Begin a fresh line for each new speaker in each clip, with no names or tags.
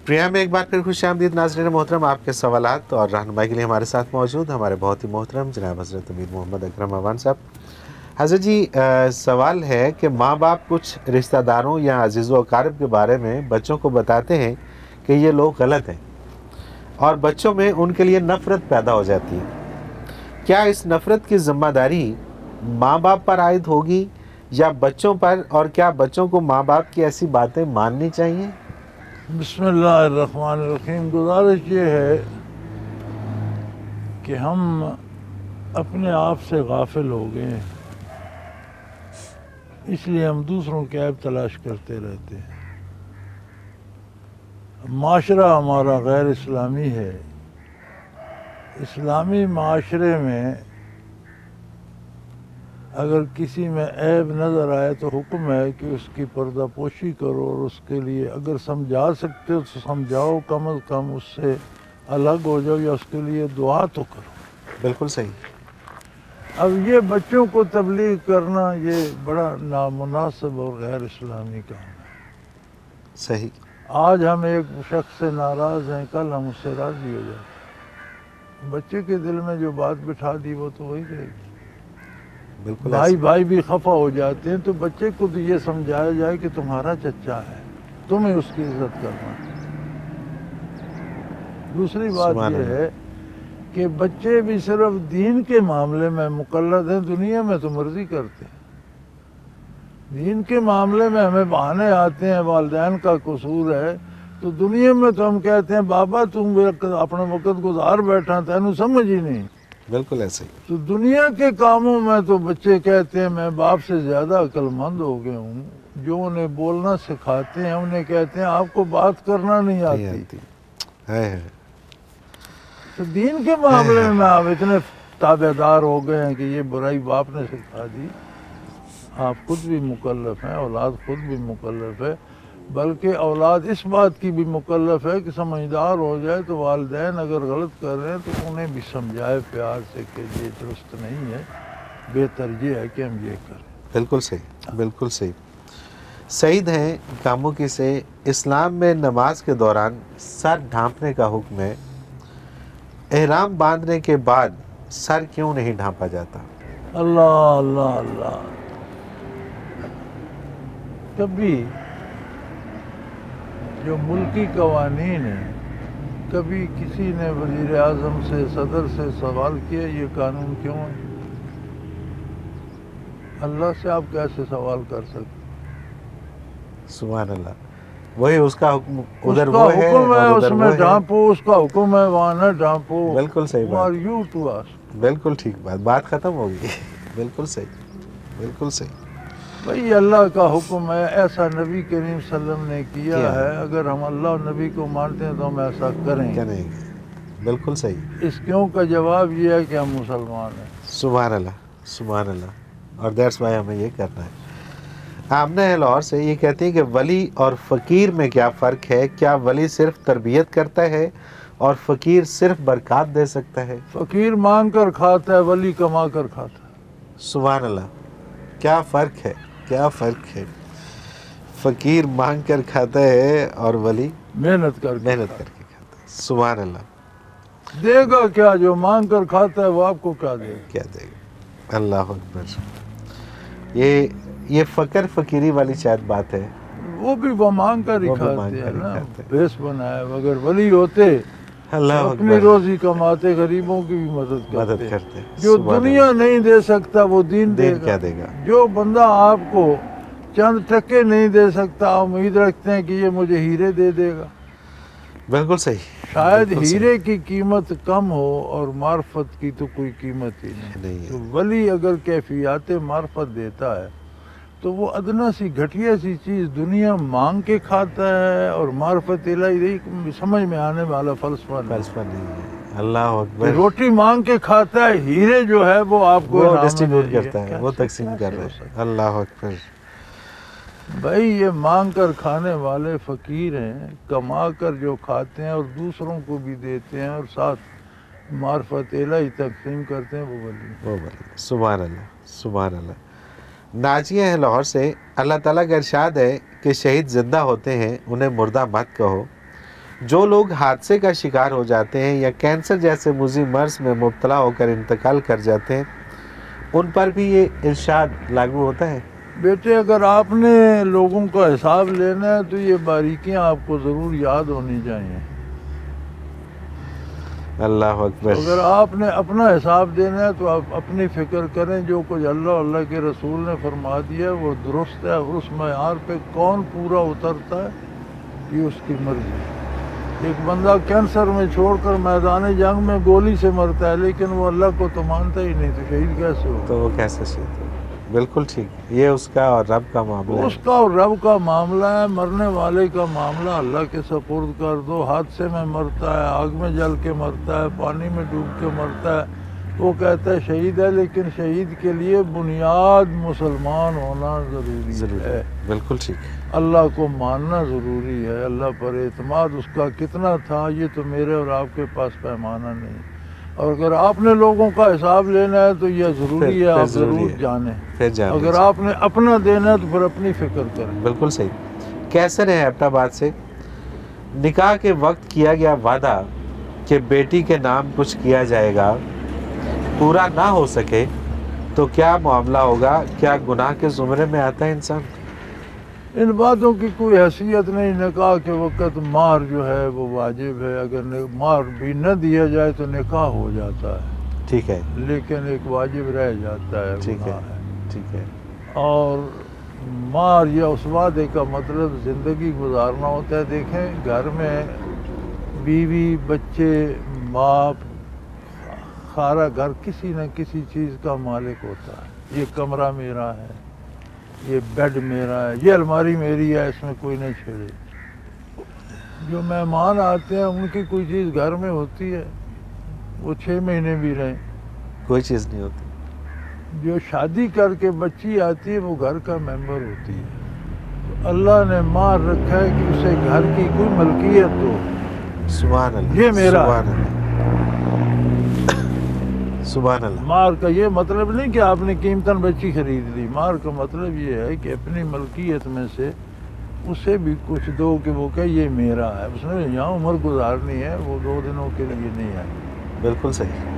Programme میں ایک بار پھر خوش آمدید ناظرین محترم. آپ کے سوالات اور رہنمائی کے لیے ہمارے ساتھ موجود ہمارے بہت ہی محترم جناب حضرت امیر محمد اکرم اعوان صاحب. حضرت جی سوال ہے کہ ماں باپ کچھ رشتہ داروں یا عزیز و اقارب کے بارے میں بچوں کو بتاتے ہیں کہ یہ لوگ غلط ہیں اور بچوں میں ان کے لیے نفرت پیدا ہو جاتی ہے. کیا اس نفرت کی ذمہ داری ماں باپ پر عائد ہوگی یا بچوں پر, اور کیا بچوں کو ماں باپ کی ایسی باتیں ماننی چاہیے؟
بسم اللہ الرحمن الرحیم. گزارش یہ ہے کہ ہم اپنے آپ سے غافل ہو گئے ہیں، اس لیے ہم دوسروں کے عیب تلاش کرتے رہتے ہیں. معاشرہ ہمارا غیر اسلامی ہے. اسلامی معاشرے میں اگر کسی میں عیب نظر آئے تو حکم ہے کہ اس کی پردہ پوشی کرو، اور اس کے لیے اگر سمجھا سکتے ہو تو سمجھاؤ، کم از کم اس سے الگ ہو جاؤ یا اس کے لیے دعا تو کرو.
بالکل صحیح.
اب یہ بچوں کو تبلیغ کرنا یہ بڑا نامناسب اور غیر اسلامی کام ہے.
صحیح.
آج ہم ایک شخص سے ناراض ہیں، کل ہم اس سے راضی ہو جاتے ہیں. بچے کے دل میں جو بات بٹھا دی وہ تو وہی رہے گی.
بالکل
بھائی بھی خفا ہو جاتے ہیں، تو بچے کو تو یہ سمجھایا جائے کہ تمہارا چچا ہے، تمہیں اس کی عزت کرنا ہے. دوسری بات یہ ہے کہ بچے بھی صرف دین کے معاملے میں مقلد ہیں، دنیا میں تو مرضی کرتے ہیں. دین کے معاملے میں ہمیں بہانے آتے ہیں، والدین کا قصور ہے، تو دنیا میں تو ہم کہتے ہیں بابا تم اپنا وقت گزار بیٹھا، تینوں سمجھ ہی نہیں.
بالکل ایسے ہی.
تو دنیا کے کاموں میں تو بچے کہتے ہیں میں باپ سے زیادہ عقل مند ہو گئے ہوں. جو انہیں بولنا سکھاتے ہیں انہیں کہتے ہیں آپ کو بات کرنا نہیں آتی. تو دین کے معاملے میں آپ اتنے تابع دار ہو گئے ہیں کہ یہ برائی باپ نے سکھا دی. آپ خود بھی مکلف ہیں، اولاد خود بھی مکلف ہے، بلکہ اولاد اس بات کی بھی مکلف ہے کہ سمجھدار ہو جائے تو والدین اگر غلط کر رہے ہیں تو انہیں بھی سمجھائے پیار سے کہ یہ درست نہیں ہے، بہتر یہ ہے کہ ہم یہ کریں.
بالکل صحیح. بالکل صحیح. سعید ہیں کاموں کی سے. اسلام میں نماز کے دوران سر ڈھانپنے کا حکم ہے، احرام باندھنے کے بعد سر کیوں نہیں ڈھانپا جاتا؟
اللہ اللہ اللہ. کبھی جو ملکی قوانین ہیں، کبھی کسی نے وزیر اعظم سے، صدر سے سوال کیا یہ قانون کیوں ہے؟ اللہ سے آپ کیسے سوال کر سکتے؟
سبحان اللہ. وہی اس کا حکم ادھر
اس کا
وہ ہے
حکم ہے
اور
اس
ادھر
میں
وہ ہے.
ڈھانپو، اس کا حکم ہے وہاں نہ ڈھانپو.
بالکل صحیح
Who are
بات.
you to ask؟
بالکل ٹھیک بات ختم ہوگی. بالکل صحیح. بالکل صحیح.
بھئی اللہ کا حکم ہے، ایسا نبی کریم صلی اللہ علیہ وسلم نے کیا ہے، اگر ہم اللہ اور نبی کو مانتے ہیں تو ہم ایسا کریں گے.
بالکل صحیح.
اس کیوں کا جواب یہ ہے کہ ہم مسلمان ہیں.
سبحان اللہ. سبحان اللہ. اور دیٹس وائی ہمیں یہ کرنا ہے. آمنہ ہے لاہور سے، یہ کہتی ہیں کہ ولی اور فقیر میں کیا فرق ہے؟ کیا ولی صرف تربیت کرتا ہے اور فقیر صرف برکات دے سکتا ہے؟
فقیر مانگ کر کھاتا ہے، ولی کما کر کھاتا ہے.
سبحان اللہ. کیا فرق ہے؟ کیا فرق ہے؟ فقیر مانگ کر کھاتا ہے اور ولی
محنت کر کے
کر کے کھاتا ہے. سبحان اللہ.
دے گا کیا؟ جو مانگ کر کھاتا ہے وہ آپ کو کیا دے گا؟
کیا دے گا؟ اللہ اکبر. یہ فقر فقیری والی شاید بات ہے.
وہ بھی وہ مانگ کر ہی کھاتے ہیں نا، بیس بنایا. اگر ولی ہوتے
اللہ
اپنی روزی کماتے، غریبوں کی بھی مدد
کرتے.
جو دنیا نہیں دے سکتا وہ دین دے
کیا دے گا؟
جو بندہ آپ کو چند ٹکے نہیں دے سکتا، امید رکھتے ہیں کہ یہ مجھے ہیرے دے دے گا.
بالکل صحیح.
شاید ہیرے کی قیمت کم ہو اور معرفت کی تو کوئی قیمت ہی نہیں. تو ولی اگر کیفیات معرفت دیتا ہے تو وہ ادنا سی گھٹیا سی چیز دنیا مانگ کے کھاتا ہے، اور معرفت الہی سمجھ میں آنے والا فلسفہ
نہیں ہے. اللہ اکبر.
روٹی مانگ کے کھاتا ہے، ہیرے جو ہے وہ آپ کو
ڈسٹریبیوٹ کرتا ہے، وہ تقسیم کر رہا ہے. اللہ اکبر.
بھائی یہ مانگ کر کھانے والے فقیر ہیں، کما کر جو کھاتے ہیں اور دوسروں کو بھی دیتے ہیں اور ساتھ معرفت الہی تقسیم کرتے ہیں، وہ ولی.
سبحان اللہ. سبحان اللہ. ناجیہ ہے لاہور سے. اللہ تعالیٰ کا ارشاد ہے کہ شہید زندہ ہوتے ہیں، انہیں مردہ مت کہو، جو لوگ حادثے کا شکار ہو جاتے ہیں یا کینسر جیسے مزی مرض میں مبتلا ہو کر انتقال کر جاتے ہیں، ان پر بھی یہ ارشاد لاگو ہوتا ہے؟
بیٹے اگر آپ نے لوگوں کا حساب لینا ہے تو یہ باریکیاں آپ کو ضرور یاد ہونی چاہیے.
اللہ اکبر.
اگر آپ نے اپنا حساب دینا ہے تو آپ اپنی فکر کریں. جو کچھ اللہ کے رسول نے فرما دیا وہ درست ہے. اس معیار پہ کون پورا اترتا ہے یہ اس کی مرضی. ایک بندہ کینسر میں چھوڑ کر میدان جنگ میں گولی سے مرتا ہے لیکن وہ اللہ کو تو مانتا ہی نہیں، تو شہید کیسے ہو؟
تو وہ کیسے شہید ہو؟ بالکل ٹھیک. یہ اس کا اور رب کا معاملہ ہے.
اس کا اور رب کا معاملہ ہے. مرنے والے کا معاملہ اللہ کے سپرد کر دو. حادثے میں مرتا ہے، آگ میں جل کے مرتا ہے، پانی میں ڈوب کے مرتا ہے، وہ کہتا ہے شہید ہے. لیکن شہید کے لیے بنیاد مسلمان ہونا ضروری ہے.
بالکل ٹھیک.
اللہ کو ماننا ضروری ہے. اللہ پر اعتماد اس کا کتنا تھا یہ تو میرے اور آپ کے پاس پیمانہ نہیں. اور اگر آپ نے لوگوں کا حساب لینا ہے تو یہ ضروری ہے آپ ضرور جانیں. اگر آپ نے اپنا دینا ہے تو پھر اپنی فکر کریں.
بالکل صحیح. کیسر ہے ایبٹ آباد سے. نکاح کے وقت کیا گیا وعدہ کہ بیٹی کے نام کچھ کیا جائے گا پورا نہ ہو سکے تو کیا معاملہ ہوگا؟ کیا گناہ کے زمرے میں آتا ہے انسان؟
ان باتوں کی کوئی حیثیت نہیں. نکاح کے وقت مہر جو ہے وہ واجب ہے. اگر مہر بھی نہ دیا جائے تو نکاح ہو جاتا ہے.
ٹھیک ہے.
لیکن ایک واجب رہ جاتا ہے.
ٹھیک ہے. ٹھیک ہے.
اور مہر یا اس وعدے کا مطلب زندگی گزارنا ہوتا ہے. دیکھیں گھر میں بیوی، بچے، باپ، سارا گھر کسی نہ کسی چیز کا مالک ہوتا ہے. یہ کمرہ میرا ہے، یہ بیڈ میرا ہے، یہ الماری میری ہے، اس میں کوئی نہ چھیڑے. جو مہمان آتے ہیں ان کی کوئی چیز گھر میں ہوتی ہے وہ 6 مہینے بھی رہیں
کوئی چیز نہیں ہوتی.
جو شادی کر کے بچی آتی ہے وہ گھر کا ممبر ہوتی ہے. تو اللہ نے مار رکھا ہے کہ اسے گھر کی کوئی ملکیت ہو.
سبحان اللہ.
یہ میرا.
سبحان اللہ. سبحان اللہ.
مار کا یہ مطلب نہیں کہ آپ نے قیمتاً بچی خرید لی. مار کا مطلب یہ ہے کہ اپنی ملکیت میں سے اسے بھی کچھ دو کہ وہ کہ یہ میرا ہے. اس نے یہاں عمر گزارنی ہے، وہ 2 دنوں کے لیے نہیں آئی.
بالکل صحیح.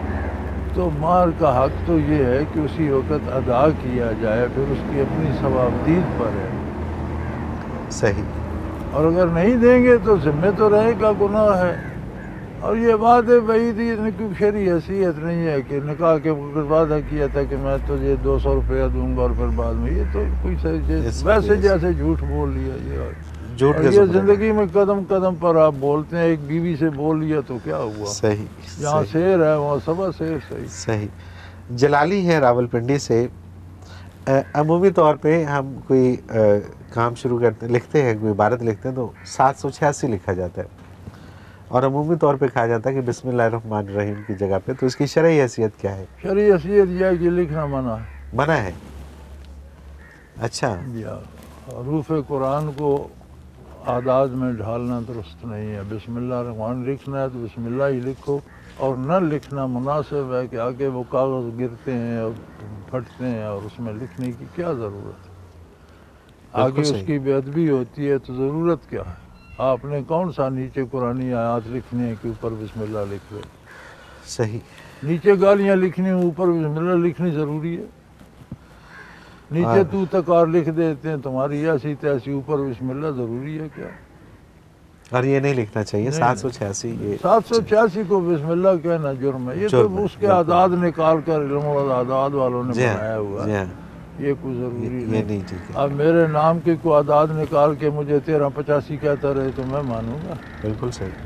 تو مار کا حق تو یہ ہے کہ اسی وقت ادا کیا جائے. پھر اس کی اپنی ثوابدید پر ہے.
صحیح.
اور اگر نہیں دیں گے تو ذمہ تو رہے گا، گناہ ہے. اور یہ بات ہے بھائی کوئی شرعی حیثیت نہیں ہے کہ نکاح کے وقت وعدہ کیا تھا کہ میں تجھے 200 روپیہ دوں گا اور پھر بعد میں یہ تو کوئی ویسے جیسے جھوٹ بول لیا. یہ زندگی میں قدم قدم پر آپ بولتے ہیں. ایک بیوی سے بول لیا تو کیا ہوا؟
صحیح.
جہاں شیر ہے وہاں سبا شیر.
صحیح. جلالی ہے راولپنڈی سے. عمومی طور پہ ہم کوئی کام شروع کرتے لکھتے ہیں، کوئی عبارت لکھتے ہیں تو 786 لکھا جاتا ہے اور عمومی طور پہ کہا جاتا ہے کہ بسم اللہ الرحمن الرحیم کی جگہ پہ. تو اس کی شرعی حیثیت کیا ہے؟
شرعی حیثیت یہ ہے کہ لکھنا منع ہے.
منع ہے. اچھا.
حروف قرآن کو اعداد میں ڈھالنا درست نہیں ہے. بسم اللہ الرحمن لکھنا ہے تو بسم اللہ ہی لکھو، اور نہ لکھنا مناسب ہے کہ آگے وہ کاغذ گرتے ہیں اور پھٹتے ہیں اور اس میں لکھنے کی کیا ضرورت ہے؟ آگے اس کی بے ادبی ہوتی ہے تو ضرورت کیا ہے؟ آپ نے کون سا نیچے قرآنی آیات لکھنے ہیں کہ اوپر بسم اللہ لکھ رہے؟
صحیح.
نیچے گالیاں لکھنی ہیں، اوپر بسم اللہ لکھنی ضروری ہے. نیچے تو تکار لکھ دیتے ہیں تمہاری ایسی تیسی، اوپر بسم اللہ ضروری ہے کیا؟
اور یہ نہیں لکھنا چاہیے. 786
786 کو بسم اللہ کہنا جرم ہے. یہ تو اس کے اعداد نکال کر علم الاعداد والوں نے بنایا ہوا ہے. یہ کوئی ضروری نہیں. اب میرے نام کی کوئی اعداد نکال کے مجھے 1385 کہتا رہے تو میں مانوں گا؟
بالکل صحیح.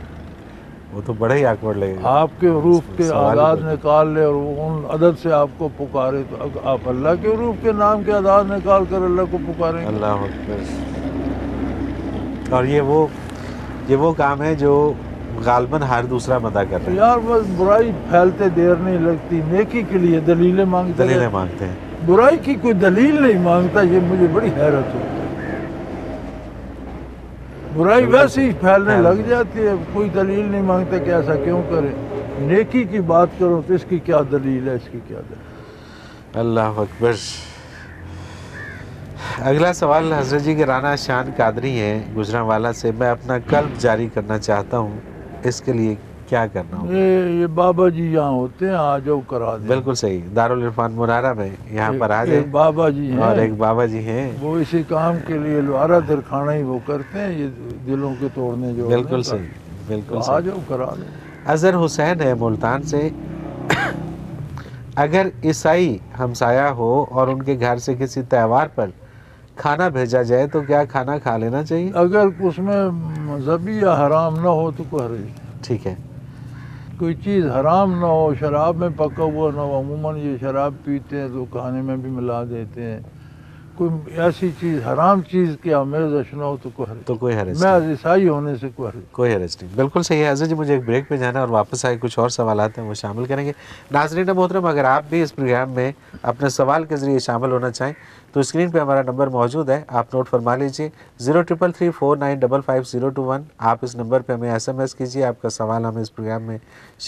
وہ تو بڑا ہی آکورڈ لگے گا.
آپ کے حروف کے اعداد نکال لے اور ان عدد سے آپ کو پکارے تو آپ اللہ کے حروف کے نام کے اعداد نکال کر اللہ کو پکاریں.
اللہ اکبر. اور یہ وہ کام ہے جو غالباً ہر دوسرا مدعا کر رہا ہے.
یار بس برائی پھیلتے دیر نہیں لگتی. نیکی کے لیے دلیلیں مانگتے
ہیں.
برائی کی کوئی دلیل نہیں مانگتا. یہ مجھے بڑی حیرت ہوتی ہے. برائی ویسے ہی پھیلنے لگ جاتی ہے. کوئی دلیل نہیں مانگتا کہ ایسا کیوں کرے. نیکی کی بات کرو تو اس کی کیا دلیل ہے، اس کی کیا دلیل.
اللہ اکبر. اگلا سوال حضرت جی کے رانا شان قادری ہیں گجرانوالہ سے، میں اپنا قلب جاری کرنا چاہتا ہوں، اس کے لیے کیا کرنا ہوگا؟
یہ بابا جی یہاں ہوتے ہیں، آ جاؤ کرا دیں۔
بالکل صحیح، دارالعرفان منارہ میں یہاں پر آ جائیں،
ایک بابا جی ہیں
اور ایک بابا جی ہیں،
وہ اسی کام کے لیے لوارا درخانہ ہی وہ کرتے ہیں، یہ دلوں کے توڑنے جو
بالکل صحیح، بالکل
آ
صحیح۔
جاؤ کرا دیں۔
اظہر حسین ہے ملتان سے، اگر عیسائی ہمسایہ ہو اور ان کے گھر سے کسی تہوار پر کھانا بھیجا جائے تو کیا کھانا کھا لینا چاہیے؟
اگر اس میں مذہبی یا حرام نہ ہو تو کوئی حرج نہیں۔
ٹھیک ہے،
کوئی چیز حرام نہ ہو، شراب میں پکا ہوا نہ ہو، عموماً یہ شراب پیتے ہیں تو کھانے میں بھی ملا دیتے ہیں، کوئی ایسی چیز حرام چیز کی آمیزش نہ ہو تو کوئی حرج
تو کوئی حرج
میں
نہیں،
عیسائی ہونے سے کوئی حرج
کوئی حرج نہیں، بالکل صحیح ہے حضرت جی۔ مجھے ایک بریک پہ جانا ہے اور واپس آئے کچھ اور سوالات ہیں وہ شامل کریں گے۔ ناظرین محترم، اگر آپ بھی اس پروگرام میں اپنے سوال کے ذریعے شامل ہونا چاہیں تو اسکرین پہ ہمارا نمبر موجود ہے، آپ نوٹ فرما لیجئے 033349555021۔ آپ اس نمبر پہ ہمیں SMS کیجئے، آپ کا سوال ہم اس پروگرام میں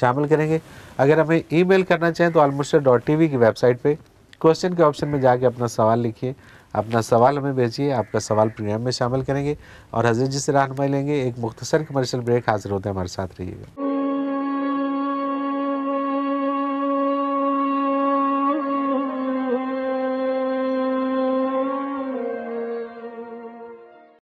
شامل کریں گے۔ اگر ہمیں ای میل کرنا چاہیں تو almushtar.tv کی ویب سائٹ پہ کوسچن کے آپشن میں جا کے اپنا سوال لکھیے، اپنا سوال ہمیں بھیجیے، آپ کا سوال پروگرام میں شامل کریں گے اور حضرت جی سے رہنمائی لیں گے۔ ایک مختصر کمرشل بریک، حاضر ہوتے ہیں، ہمارے ساتھ رہیے گا۔